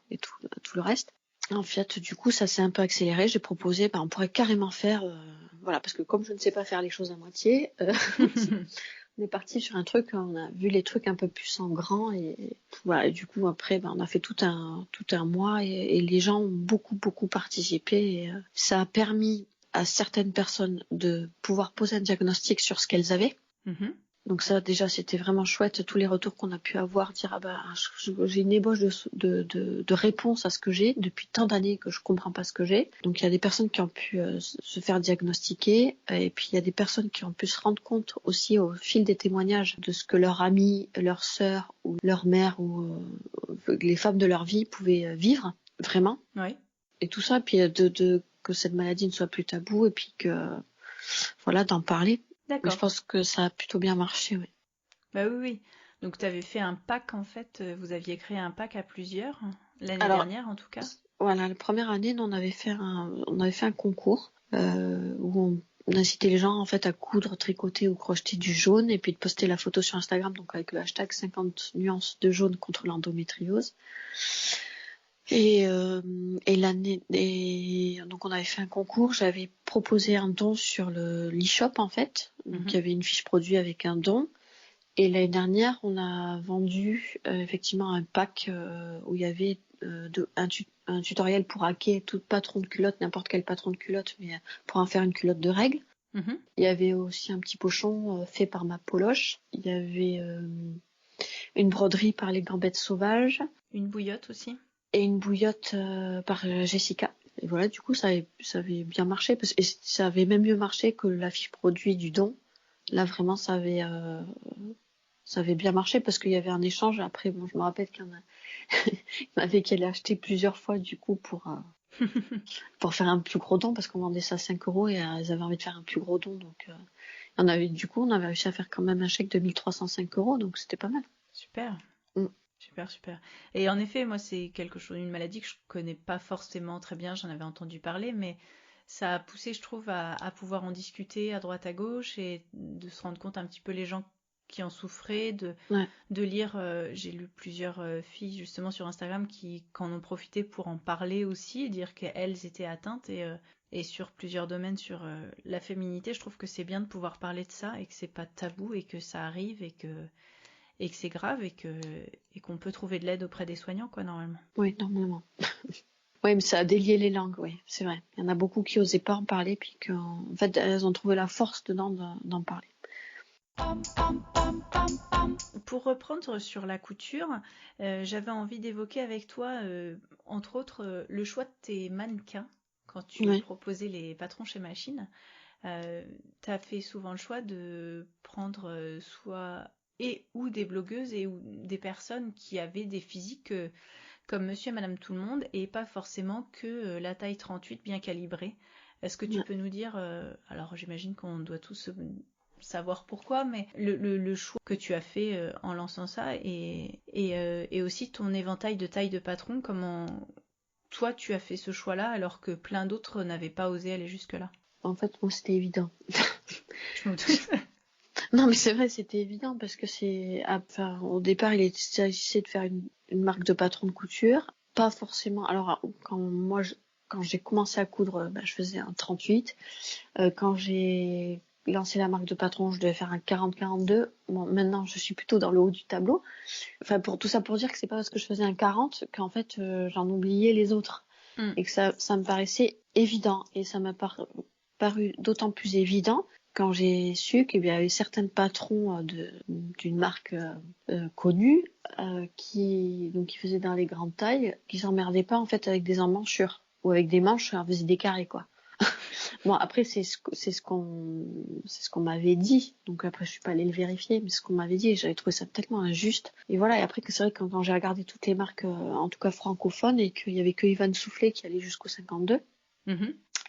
et tout le reste. En fait, du coup, ça s'est un peu accéléré. J'ai proposé, on pourrait carrément faire, voilà, parce que comme je ne sais pas faire les choses à moitié, on est parti sur un truc, on a vu les trucs un peu plus en grand, et voilà. Et du coup, après, on a fait tout un mois, et les gens ont beaucoup participé, et ça a permis à certaines personnes de pouvoir poser un diagnostic sur ce qu'elles avaient. Donc ça, déjà, c'était vraiment chouette, tous les retours qu'on a pu avoir, dire j'ai une ébauche de réponse à ce que j'ai depuis tant d'années que je comprends pas ce que j'ai. Donc il y a des personnes qui ont pu se faire diagnostiquer, et puis il y a des personnes qui ont pu se rendre compte aussi au fil des témoignages de ce que leur amie, leur sœur ou leur mère ou les femmes de leur vie pouvaient vivre vraiment. Oui. Et tout ça, puis que cette maladie ne soit plus tabou, et puis que voilà, d'en parler. D'accord. Mais je pense que ça a plutôt bien marché, oui. Bah oui. Donc tu avais fait un pack, en fait, vous aviez créé un pack à plusieurs, l'année dernière en tout cas. Voilà, la première année, on avait fait un concours où on incitait les gens en fait à coudre, tricoter ou crocheter du jaune, et puis de poster la photo sur Instagram, donc avec le hashtag 50 nuances de jaune contre l'endométriose. Et donc on avait fait un concours, j'avais proposé un don sur l'e-shop, en fait. Donc il y avait une fiche produit avec un don. Et l'année dernière, on a vendu effectivement un pack où il y avait un tutoriel pour hacker tout patron de culotte, n'importe quel patron de culotte, mais pour en faire une culotte de règles. Il y avait aussi un petit pochon fait par ma poloche. Il y avait une broderie par les gambettes sauvages. Une bouillotte aussi. Et une bouillotte par Jessica. Et voilà, du coup, ça avait bien marché. Et ça avait même mieux marché que la fiche produit du don. Là, vraiment, ça avait bien marché parce qu'il y avait un échange. Après, je me rappelle qu'il y en a qu'elle a acheté plusieurs fois, du coup, pour faire un plus gros don, parce qu'on vendait ça 5 € et elles avaient envie de faire un plus gros don. Donc, on avait réussi à faire quand même un chèque de 1305 €, donc c'était pas mal. Super. Super. Et en effet, moi, c'est une maladie que je connais pas forcément très bien, j'en avais entendu parler, mais ça a poussé, je trouve, à pouvoir en discuter à droite à gauche et de se rendre compte un petit peu les gens qui en souffraient, de lire, j'ai lu plusieurs filles justement sur Instagram qui en ont profité pour en parler aussi, et dire qu'elles étaient atteintes, et sur plusieurs domaines, sur la féminité, je trouve que c'est bien de pouvoir parler de ça et que c'est pas tabou et que ça arrive et que c'est grave et qu'on peut trouver de l'aide auprès des soignants, quoi, normalement. Oui, normalement. Oui, mais ça a délié les langues, oui, c'est vrai. Il y en a beaucoup qui n'osaient pas en parler, puis qu'en fait, elles ont trouvé la force dedans d'en parler. Pour reprendre sur la couture, j'avais envie d'évoquer avec toi, entre autres, le choix de tes mannequins quand tu proposais les patrons chez Machine. Tu as fait souvent le choix de prendre soit ou des blogueuses ou des personnes qui avaient des physiques comme monsieur et madame tout le monde, et pas forcément que la taille 38 bien calibrée. Est-ce que tu peux nous dire, alors j'imagine qu'on doit tous savoir pourquoi, mais le choix que tu as fait en lançant ça, et aussi ton éventail de taille de patron, comment toi tu as fait ce choix-là alors que plein d'autres n'avaient pas osé aller jusque-là? En fait, moi, c'était évident. Je me doute. Non, mais c'est vrai, c'était évident parce que au départ, il s'agissait de faire une marque de patron de couture. Pas forcément. Alors, quand j'ai commencé à coudre, je faisais un 38. Quand j'ai lancé la marque de patron, je devais faire un 40-42. Bon, maintenant, je suis plutôt dans le haut du tableau. Enfin, pour tout ça, pour dire que c'est pas parce que je faisais un 40 qu'en fait, j'en oubliais les autres. Et que ça me paraissait évident. Et ça m'a paru d'autant plus évident quand j'ai su qu'il y avait certains patrons d'une marque connue qui faisaient dans les grandes tailles, qui s'emmerdaient pas en fait avec des emmanchures ou avec des manches, on faisait des carrés quoi. Bon après c'est ce qu'on m'avait dit, donc après je suis pas allée le vérifier, mais ce qu'on m'avait dit et j'avais trouvé ça tellement injuste. Et voilà, et après que c'est vrai que quand j'ai regardé toutes les marques en tout cas francophones et qu'il y avait que Ivan Soufflé qui allait jusqu'au 52.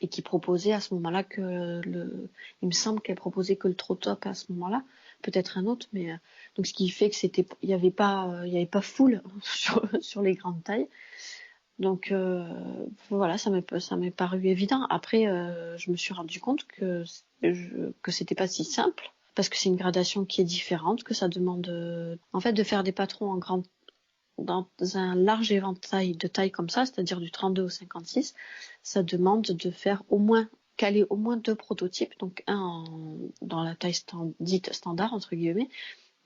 Et qui proposait à ce moment-là il me semble qu'elle proposait que le Trotop à ce moment-là, peut-être un autre, mais donc ce qui fait que il y avait pas foule sur les grandes tailles. Donc voilà, ça m'est paru évident. Après, je me suis rendu compte que c'était pas si simple parce que c'est une gradation qui est différente, que ça demande en fait de faire des patrons dans un large éventail de taille comme ça, c'est-à-dire du 32 au 56, ça demande de faire caler au moins 2 prototypes, donc un dans la taille dite standard entre guillemets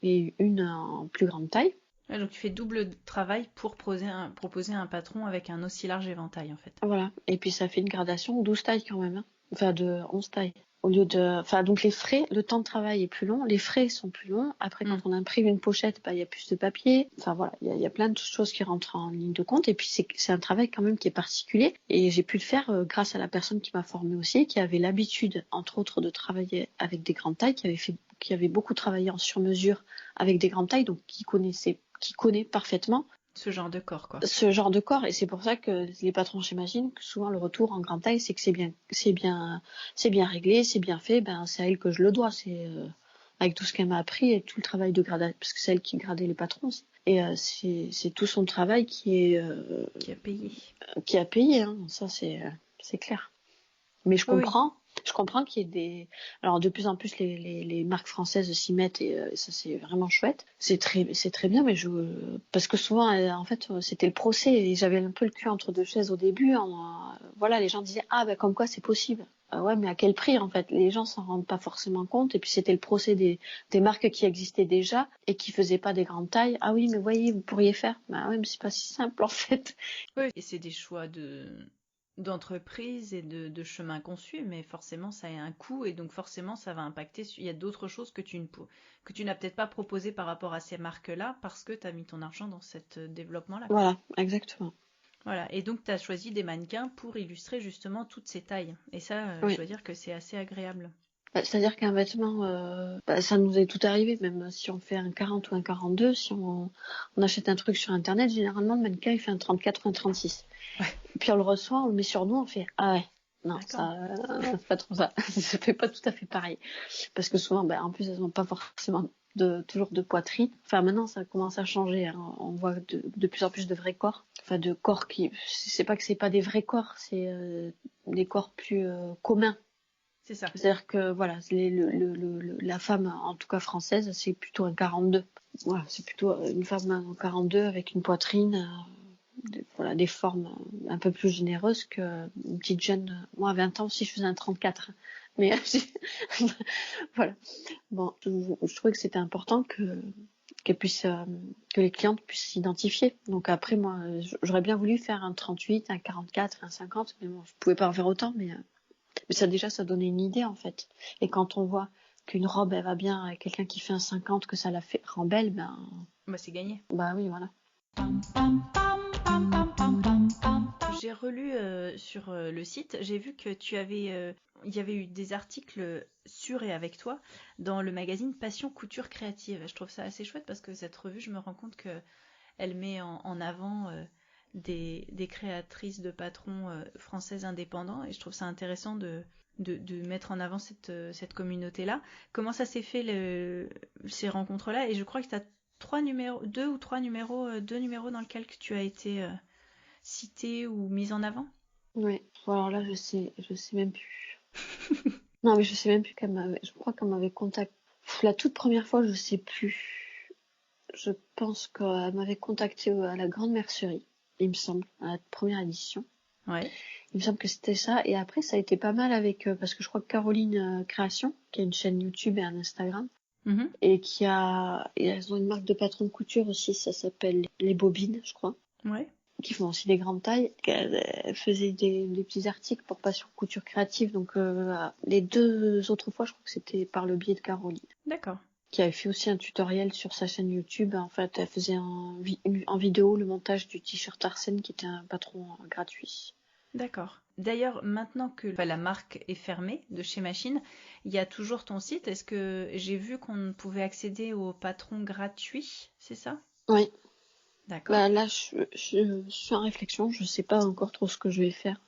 et une en plus grande taille. Ouais, donc tu fais double travail pour proposer un patron avec un aussi large éventail en fait. Voilà, et puis ça fait une gradation 12 tailles quand même, hein. Enfin de 11 tailles. Au lieu de, enfin donc les frais, le temps de travail est plus long, les frais sont plus longs. Après quand on imprime une pochette, il y a plus de papier. Enfin voilà, il y a plein de choses qui rentrent en ligne de compte. Et puis c'est un travail quand même qui est particulier. Et j'ai pu le faire grâce à la personne qui m'a formée aussi, qui avait l'habitude entre autres de travailler avec des grandes tailles, qui avait beaucoup travaillé en sur-mesure avec des grandes tailles, donc qui connaît parfaitement ce genre de corps quoi. Ce genre de corps, et c'est pour ça que les patrons j'imaginent que souvent le retour en grande taille c'est que c'est bien réglé, c'est bien fait, ben c'est à elle que je le dois, c'est avec tout ce qu'elle m'a appris et tout le travail de gradation, parce que c'est elle qui gradait les patrons aussi. Et c'est tout son travail qui a payé hein. Ça c'est clair. Mais je comprends qu'il y ait des... Alors de plus en plus les marques françaises s'y mettent et ça c'est vraiment chouette. C'est très bien, mais parce que souvent en fait c'était le procès et j'avais un peu le cul entre deux chaises au début. Voilà, les gens disaient ah ben comme quoi c'est possible. Ouais, mais à quel prix en fait? Les gens s'en rendent pas forcément compte et puis c'était le procès des marques qui existaient déjà et qui faisaient pas des grandes tailles. Ah oui, mais voyez, vous pourriez faire. Bah ouais, mais c'est pas si simple en fait. Oui, et c'est des choix d'entreprise et de chemin conçu, mais forcément ça a un coût et donc forcément ça va impacter. Il y a d'autres choses que tu n'as peut-être pas proposées par rapport à ces marques-là parce que tu as mis ton argent dans ce développement-là. Voilà, exactement. Voilà, et donc tu as choisi des mannequins pour illustrer justement toutes ces tailles. Et ça, Oui. je dois dire que c'est assez agréable. C'est-à-dire qu'un vêtement, ça nous est tout arrivé, même si on fait un 40 ou un 42, si on achète un truc sur Internet, généralement, le mannequin, il fait un 34 ou un 36. Ouais. Puis on le reçoit, on le met sur nous, on fait, ah ouais, non, ça, c'est pas trop ça. Ça fait pas tout à fait pareil. Parce que souvent, en plus, elles ont pas forcément toujours de poitrine. Enfin, maintenant, ça commence à changer, hein. On voit de plus en plus de vrais corps. Enfin, de corps c'est pas que c'est pas des vrais corps, c'est des corps plus communs. C'est ça. C'est-à-dire que voilà, la femme, en tout cas française, c'est plutôt un 42. Voilà, c'est plutôt une femme en 42 avec une poitrine, des formes un peu plus généreuses qu'une petite jeune. Moi, à 20 ans aussi, je faisais un 34. Mais voilà. Bon, je trouvais que c'était important que les clientes puissent s'identifier. Donc après, moi, j'aurais bien voulu faire un 38, un 44, un 50, mais bon, je pouvais pas en faire autant, mais ça déjà ça donnait une idée en fait. Et quand on voit qu'une robe elle va bien avec quelqu'un qui fait un 50, que ça la fait rend belle, c'est gagné. Bah oui, voilà. J'ai relu sur le site, j'ai vu que il y avait eu des articles sur et avec toi dans le magazine Passion Couture Créative. Je trouve ça assez chouette parce que cette revue, je me rends compte que elle met en avant des créatrices de patrons françaises indépendants et je trouve ça intéressant de mettre en avant cette communauté-là. Comment ça s'est fait ces rencontres-là? Et je crois que tu as deux numéros dans lesquels tu as été citée ou mise en avant? Oui. Alors là, je sais même plus. Non, mais je sais même plus je crois qu'elle m'avait contacté. La toute première fois, je sais plus. Je pense qu'elle m'avait contacté à la Grande Mercerie, il me semble, à la première édition. Ouais. Il me semble que c'était ça. Et après, ça a été pas mal avec, parce que je crois que Caroline Création, qui a une chaîne YouTube et un Instagram, et et elles ont une marque de patron de couture aussi, ça s'appelle Les Bobines, je crois. Ouais. qui font aussi des grandes tailles. Elle faisait des petits articles pour Passion Couture Créative. Donc les 2 autres fois, je crois que c'était par le biais de Caroline. D'accord. Qui avait fait aussi un tutoriel sur sa chaîne YouTube. En fait, elle faisait en vidéo le montage du t-shirt Arsène, qui était un patron gratuit. D'accord. D'ailleurs, maintenant que la marque est fermée de chez Machine, il y a toujours ton site. Est-ce que j'ai vu qu'on pouvait accéder au patron gratuit, c'est ça? Oui. D'accord. Bah, là, je suis en réflexion. Je sais pas encore trop ce que je vais faire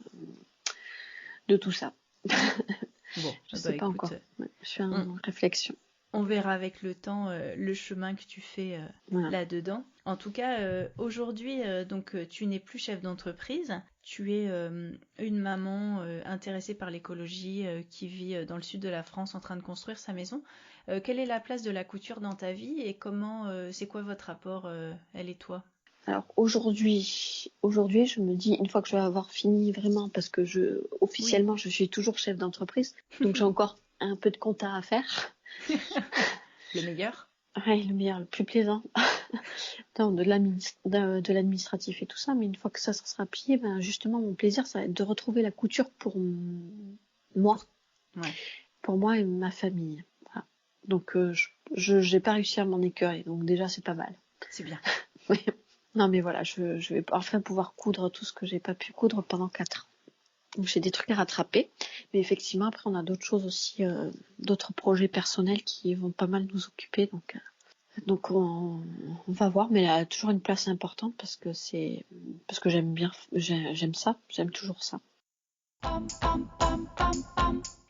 de tout ça. Bon, je sais pas encore. Ouais, je suis en réflexion. On verra avec le temps le chemin que tu fais Voilà. là-dedans. En tout cas, aujourd'hui, donc tu n'es plus chef d'entreprise. Tu es une maman intéressée par l'écologie qui vit dans le sud de la France en train de construire sa maison. Quelle est la place de la couture dans ta vie et comment, c'est quoi votre rapport, elle et toi? Alors aujourd'hui, je me dis, une fois que je vais avoir fini vraiment, parce que officiellement, je suis toujours chef d'entreprise, donc j'ai encore un peu de compta à faire. Le meilleur? Ouais, le meilleur, le plus plaisant. Non, de l'administratif et tout ça, mais une fois que ça sera plié, ben justement, mon plaisir, ça va être de retrouver la couture pour moi, pour moi et ma famille. Voilà. Donc, j'ai pas réussi à m'en écœurer, donc déjà, c'est pas mal. C'est bien. Non, mais voilà, je vais enfin pouvoir coudre tout ce que j'ai pas pu coudre pendant 4 ans. Donc, j'ai des trucs à rattraper, mais effectivement, après, on a d'autres choses aussi, d'autres projets personnels qui vont pas mal nous occuper, donc on va voir, mais elle a toujours une place importante parce que j'aime ça, j'aime toujours ça.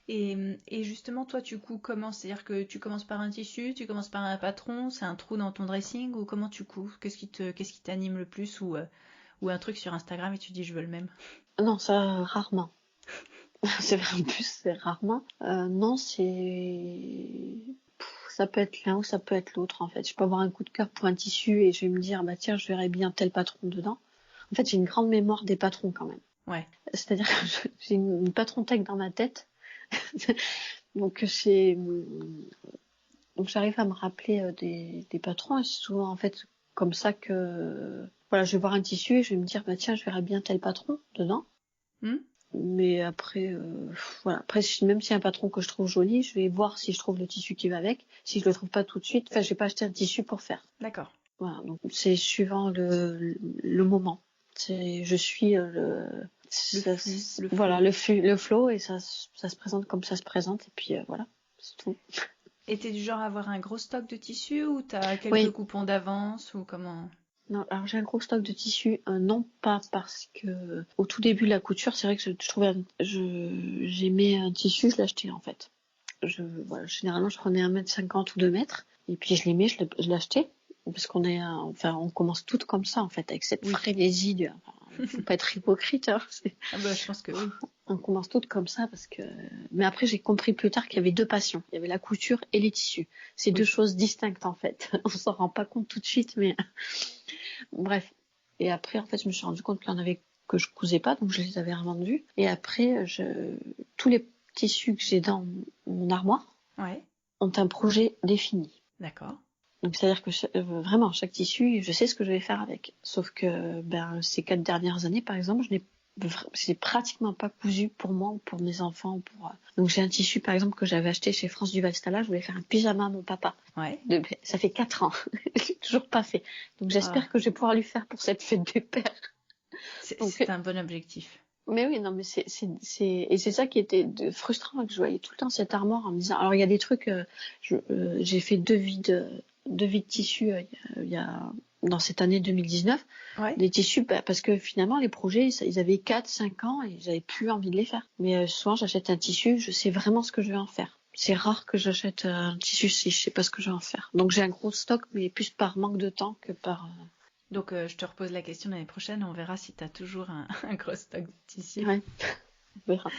Et justement, toi, tu couds comment? C'est-à-dire que tu commences par un tissu, tu commences par un patron, c'est un trou dans ton dressing ou comment tu couds? Qu'est-ce qui t'anime le plus ou un truc sur Instagram et tu dis je veux le même? Non, ça rarement. C'est vrai, en plus, c'est rarement. Non, ça peut être l'un ou ça peut être l'autre en fait. Je peux avoir un coup de cœur pour un tissu et je vais me dire bah tiens, je verrais bien tel patron dedans. En fait, j'ai une grande mémoire des patrons quand même. Ouais. C'est-à-dire que j'ai une patron tech dans ma tête. Donc j'arrive à me rappeler des patrons et c'est souvent en fait comme ça que voilà, je vais voir un tissu et je vais me dire bah tiens, je verrais bien tel patron dedans. Mais après voilà, après même si y a un patron que je trouve joli, je vais voir si je trouve le tissu qui va avec. Si je le trouve pas tout de suite, je vais pas acheter un tissu pour faire. D'accord. Voilà, donc c'est suivant le moment. Je suis voilà, le flow et ça se présente comme ça se présente et puis voilà, c'est tout. Et t'es du genre à avoir un gros stock de tissus ou t'as quelques coupons d'avance ou comment? Non, alors j'ai un gros stock de tissus, non pas parce que au tout début de la couture, c'est vrai que j'aimais un tissu, je l'achetais en fait. Voilà, généralement je prenais 1,50 m ou 2 mètres et puis je l'aimais, je l'achetais parce on commence toutes comme ça en fait avec cette frénésie. Faut pas être hypocrite. Hein, ah bah, je pense que oui. On commence toutes comme ça parce que. Mais après, j'ai compris plus tard qu'il y avait 2 passions. Il y avait la couture et les tissus. C'est 2 choses distinctes en fait. On s'en rend pas compte tout de suite, mais bref. Et après, en fait, je me suis rendu compte qu'il y en avait que je cousais pas, donc je les avais revendus. Et après, tous les tissus que j'ai dans mon armoire ont un projet défini. D'accord. Donc c'est-à-dire que vraiment chaque tissu, je sais ce que je vais faire avec. Sauf que ces 4 dernières années, par exemple, j'ai pratiquement pas cousu pour moi ou pour mes enfants. Donc j'ai un tissu par exemple que j'avais acheté chez France Duval Stala, je voulais faire un pyjama à mon papa. Ça fait 4 ans, je l'ai toujours pas fait. Donc j'espère que je vais pouvoir lui faire pour cette fête des pères. C'est un bon objectif. Mais oui, non, mais c'est ça qui était frustrant, que je voyais tout le temps cette armoire en me disant. Alors il y a des trucs, j'ai fait 2 vies de tissu dans cette année 2019, des tissus parce que finalement les projets ils avaient 4-5 ans et j'avais plus envie de les faire. Mais souvent j'achète un tissu, je sais vraiment ce que je vais en faire. C'est rare que j'achète un tissu si je sais pas ce que je vais en faire. Donc j'ai un gros stock, mais plus par manque de temps que par. Donc je te repose la question l'année prochaine, on verra si tu as toujours un gros stock de tissus. Ouais, on verra.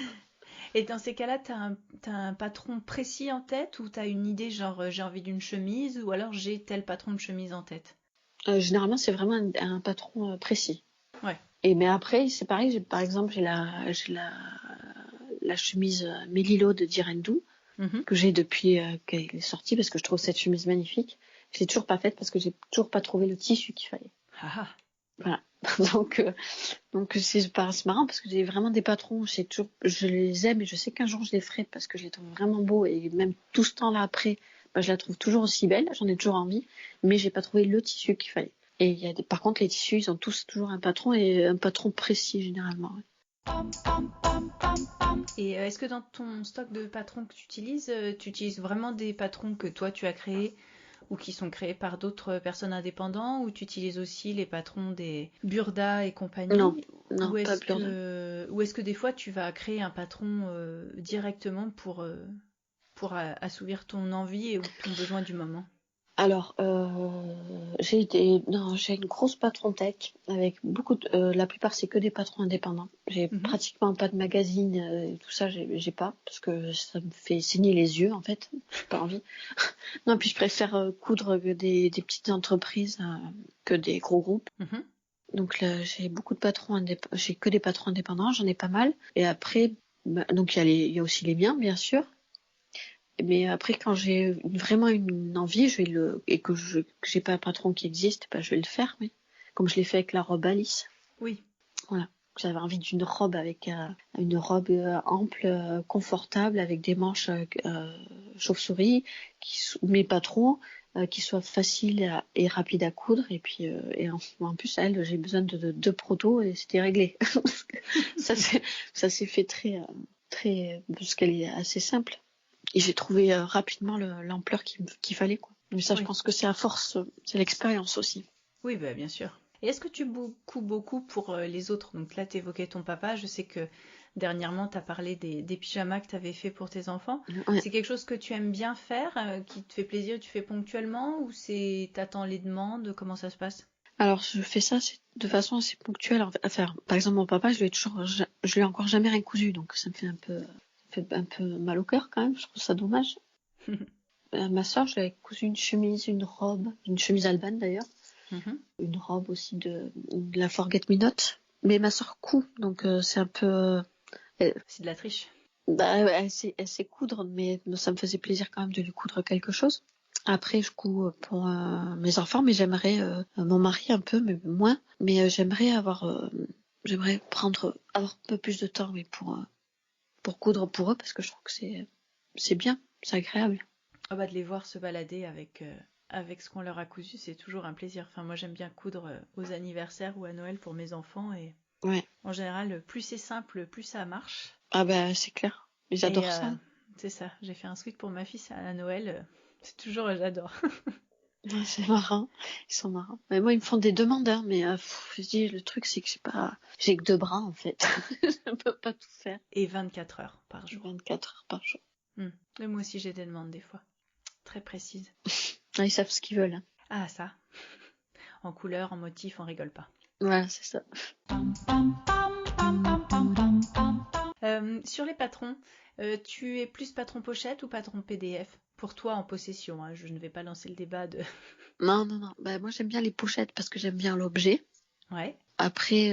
Et dans ces cas-là, t'as un patron précis en tête ou t'as une idée genre j'ai envie d'une chemise ou alors j'ai tel patron de chemise en tête? Généralement, c'est vraiment un patron précis. Ouais. Mais après, c'est pareil. Par exemple, j'ai la chemise Mélilo de Direndou que j'ai depuis qu'elle est sortie parce que je trouve cette chemise magnifique. Je l'ai toujours pas faite parce que j'ai toujours pas trouvé le tissu qu'il fallait. Ah. Voilà. Donc, euh, donc c'est marrant parce que j'ai vraiment des patrons, je les aime et je sais qu'un jour je les ferai parce que je les trouve vraiment beaux et même tout ce temps-là après, je la trouve toujours aussi belle, j'en ai toujours envie, mais j'ai pas trouvé le tissu qu'il fallait. Et par contre, les tissus, ils ont tous toujours un patron et un patron précis généralement. Et est-ce que dans ton stock de patrons que tu utilises vraiment des patrons que toi tu as créés ou qui sont créés par d'autres personnes indépendantes, ou tu utilises aussi les patrons des Burda et Non, compagnie, non, pas Burda. ou est-ce que des fois tu vas créer un patron directement pour assouvir ton envie ou ton besoin du moment? Alors, j'ai une grosse patron tech avec la plupart c'est que des patrons indépendants. J'ai Mhm. pratiquement pas de magazine et tout ça, j'ai pas parce que ça me fait saigner les yeux en fait. J'ai pas envie. Non, puis je préfère coudre que des petites entreprises que des gros groupes. Mhm. Donc là, j'ai que des patrons indépendants, j'en ai pas mal. Et après, donc il y a aussi les miens bien sûr. Mais après, quand j'ai vraiment une envie, et que j'ai pas un patron qui existe, je vais le faire, oui. Comme je l'ai fait avec la robe Alice. Oui. Voilà. J'avais envie d'une robe avec une robe ample, confortable, avec des manches chauve-souris, mais pas trop, qui soit facile et rapide à coudre. Et puis, en plus, j'ai besoin de deux protos et c'était réglé. ça s'est fait très, parce qu'elle est assez simple. Et j'ai trouvé rapidement l'ampleur qu'il fallait, quoi. Mais ça, je Oui. pense que c'est à force, c'est l'expérience aussi. Oui, bah, bien sûr. Et est-ce que tu beaucoup pour les autres? Donc là, tu évoquais ton papa. Je sais que dernièrement, tu as parlé des pyjamas que tu avais fait pour tes enfants. Ouais. C'est quelque chose que tu aimes bien faire, qui te fait plaisir, tu fais ponctuellement, ou t'attends les demandes? Comment ça se passe? Alors, je fais ça de façon assez ponctuelle à faire. Par exemple, mon papa, je lui ai encore jamais rien cousu, donc ça me fait un peu mal au cœur quand même. Je trouve ça dommage. Ma soeur, je lui ai cousu une chemise, une chemise albane d'ailleurs, Mhm. une robe aussi de la Forget Me Not. Mais ma soeur coud, donc c'est un peu. C'est de la triche. Elle sait coudre, mais ça me faisait plaisir quand même de lui coudre quelque chose. Après, je couds pour mes enfants, mais j'aimerais mon mari un peu, mais moins. Mais j'aimerais avoir un peu plus de temps, oui, pour coudre pour eux, parce que je trouve que c'est bien, c'est agréable. Ah bah, de les voir se balader avec ce qu'on leur a cousu, c'est toujours un plaisir. Enfin, moi, j'aime bien coudre aux anniversaires ou à Noël pour mes enfants, et Ouais. en général, plus c'est simple, plus ça marche. Ah ben c'est clair. Ils Et adorent ça. c'est ça, j'ai fait un sweat pour ma fille à Noël. C'est toujours, j'adore. Ouais, c'est marrant. Ils sont marrants. Mais moi, ils me font des demandes, hein, mais je dis, le truc, c'est que j'ai que deux bras, en fait. Je peux pas tout faire. Et 24 heures par jour. 24 heures par jour. Et moi aussi, j'ai des demandes des fois, très précises. Ah, ils savent ce qu'ils veulent, hein. Ah, ça. En couleur, en motif, on rigole pas. Voilà, c'est ça. Sur les patrons, tu es plus patron pochette ou patron PDF? Pour toi en possession, hein, je ne vais pas lancer le débat de... Non, non, non. Bah, moi, j'aime bien les pochettes parce que j'aime bien l'objet. Ouais, Après,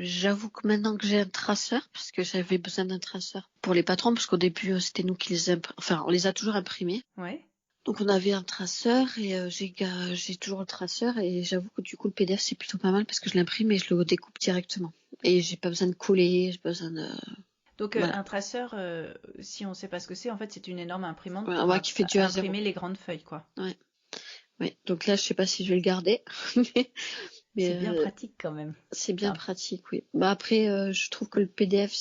j'avoue que maintenant que j'ai un traceur, parce que j'avais besoin d'un traceur pour les patrons, parce qu'au début, c'était nous qui enfin, on les a toujours imprimés. ouais. Donc, on avait un traceur et j'ai toujours le traceur et j'avoue que du coup, le PDF, c'est plutôt pas mal parce que je l'imprime et je le découpe directement. Et j'ai pas besoin de coller, j'ai pas besoin de... Donc Voilà. un traceur, si on ne sait pas ce que c'est, en fait c'est une énorme imprimante Ouais, pour ouais, qui fait du A0. imprimer les grandes feuilles, quoi. Ouais. Ouais. Donc là, je sais pas si je vais le garder. mais C'est mais bien pratique quand même. c'est bien Enfin, pratique, oui. Bah après, je trouve que le PDF,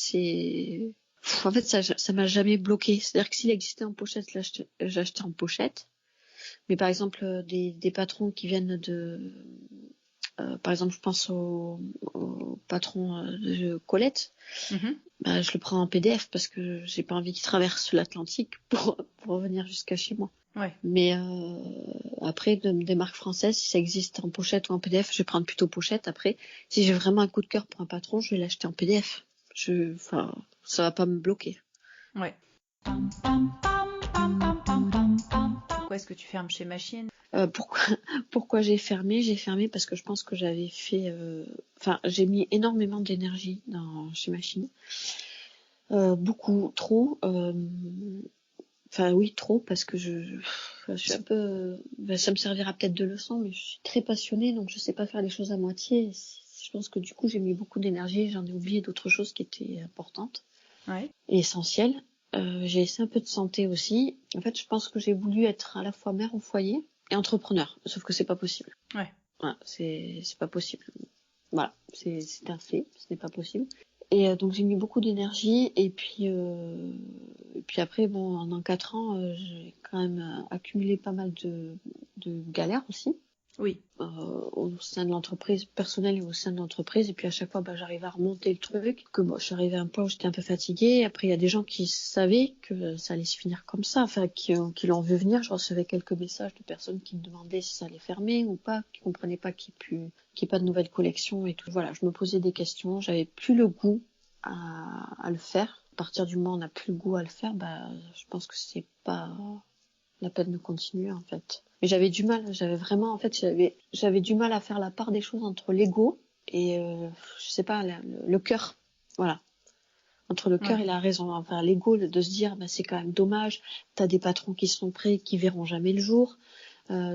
en fait, ça m'a jamais bloqué. C'est-à-dire que s'il existait en pochette, j'achetais en pochette. Mais par exemple, des patrons qui viennent par exemple, je pense au patron de Colette, mhm. bah, je le prends en PDF parce que j'ai pas envie qu'il traverse l'Atlantique pour revenir jusqu'à chez moi. Ouais. Mais après, des marques françaises, si ça existe en pochette ou en PDF, je vais prendre plutôt pochette. Après, si j'ai vraiment un coup de cœur pour un patron, je vais l'acheter en PDF. Enfin, ça va pas me bloquer. Ouais. Pourquoi est-ce que tu fermes chez Machine? Pourquoi, pourquoi j'ai fermé? J'ai fermé parce que je pense que j'avais fait, enfin, j'ai mis énormément d'énergie chez Machine. Beaucoup, trop. Enfin oui, trop, parce que je suis un peu... ça me servira peut-être de leçon, mais je suis très passionnée, donc je sais pas faire les choses à moitié. pense que du coup, j'ai mis beaucoup d'énergie. J'en ai oublié d'autres choses qui étaient importantes Ouais. et essentielles. J'ai laissé un peu de santé aussi. En fait, je pense que j'ai voulu être à la fois mère au foyer et entrepreneur. Sauf que c'est pas possible. Ouais. Voilà, c'est pas possible. Voilà, c'est un fait. Ce n'est pas possible. Et donc, j'ai mis beaucoup d'énergie. Et puis après, bon, en 4 ans, j'ai quand même accumulé pas mal de galères aussi. Oui. Au sein de l'entreprise personnelle et au sein de l'entreprise, et puis à chaque fois j'arrivais à remonter le truc, que bon, je suis arrivée à un point où j'étais un peu fatiguée. Après il y a des gens qui savaient que ça allait se finir comme ça, enfin qui l'ont vu venir. Je recevais quelques messages de personnes qui me demandaient si ça allait fermer ou pas, qui comprenaient pas qu'il n'y ait pas de nouvelles collections et tout. Voilà, je me posais des questions, j'avais plus le goût à le faire. À partir du moment où on n'a plus le goût à le faire, je pense que c'est pas la peine de continuer en fait. Mais j'avais du mal, j'avais du mal à faire la part des choses entre l'ego et je sais pas, le cœur. Voilà. Entre le cœur et la raison. Enfin, l'ego, de se dire c'est quand même dommage, t'as des patrons qui sont prêts, qui verront jamais le jour.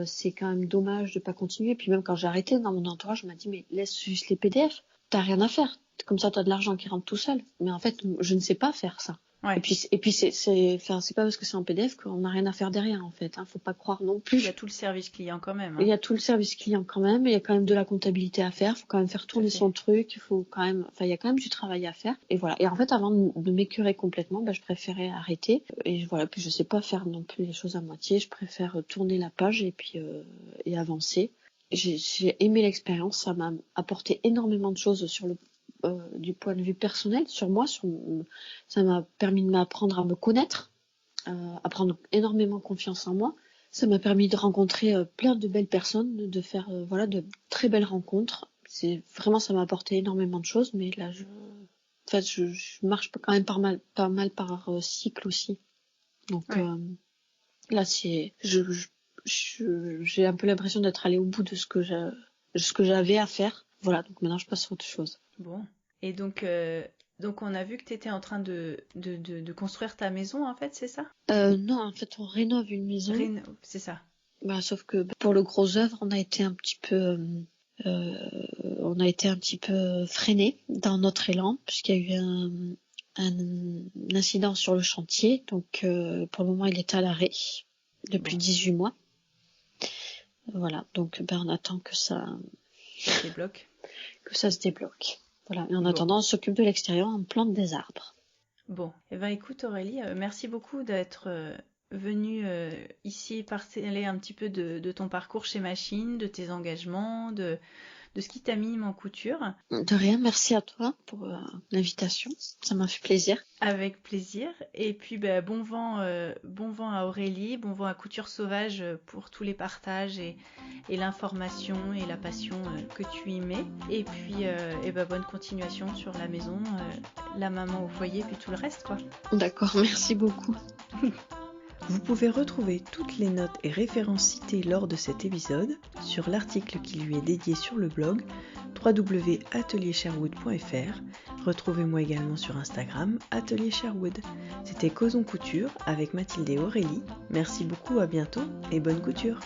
C'est quand même dommage de pas continuer. Puis même quand j'ai arrêté, dans mon entourage, je m'a dit mais laisse juste les PDF, t'as rien à faire. Comme ça, t'as de l'argent qui rentre tout seul. Mais en fait, je ne sais pas faire ça. Ouais. Et puis c'est pas parce que c'est en PDF qu'on n'a rien à faire derrière en fait. Faut pas croire non plus. Il y a tout le service client quand même. Il y a tout le service client quand même. Il y a quand même de la comptabilité à faire. Faut quand même faire tourner son truc. Il faut quand même, il y a quand même du travail à faire. Et voilà. Et en fait, avant de m'écurer complètement, je préférais arrêter. Et voilà. Puis je sais pas faire non plus les choses à moitié. Je préfère tourner la page et puis et avancer. J'ai aimé l'expérience. Ça m'a apporté énormément de choses sur du point de vue personnel, sur moi, ça m'a permis de m'apprendre à me connaître, à prendre énormément confiance en moi. Ça m'a permis de rencontrer plein de belles personnes, de faire de très belles rencontres. Ça m'a apporté énormément de choses, mais là je marche quand même pas mal par cycle aussi. Donc là j'ai un peu l'impression d'être allée au bout de ce que j'avais à faire. Voilà, donc maintenant je passe à autre chose. Bon. Et donc on a vu que tu étais en train de construire ta maison, en fait, c'est ça ? Non, en fait, on rénove une maison. C'est ça. Sauf que pour le gros œuvre, on a été un petit peu freiné dans notre élan, puisqu'il y a eu un incident sur le chantier. Donc, pour le moment, il est à l'arrêt depuis 18 mois. Voilà, donc on attend que ça se débloque. Que ça se débloque. Voilà, et en attendant, on s'occupe de l'extérieur, on plante des arbres. Bon, écoute Aurélie, merci beaucoup d'être venue ici parler un petit peu de ton parcours chez Machine, de tes engagements, de ce qui t'anime en couture. De rien, merci à toi pour l'invitation, ça m'a fait plaisir. Avec plaisir, et puis bon vent à Aurélie, bon vent à Couture Sauvage pour tous les partages et l'information et la passion que tu y mets, et puis bonne continuation sur la maison, la maman au foyer, puis tout le reste quoi. D'accord, merci beaucoup. Vous pouvez retrouver toutes les notes et références citées lors de cet épisode sur l'article qui lui est dédié sur le blog www.ateliersherwood.fr. Retrouvez-moi également sur Instagram @sherwood. C'était Causons Couture avec Mathilde et Aurélie. Merci beaucoup, à bientôt et bonne couture.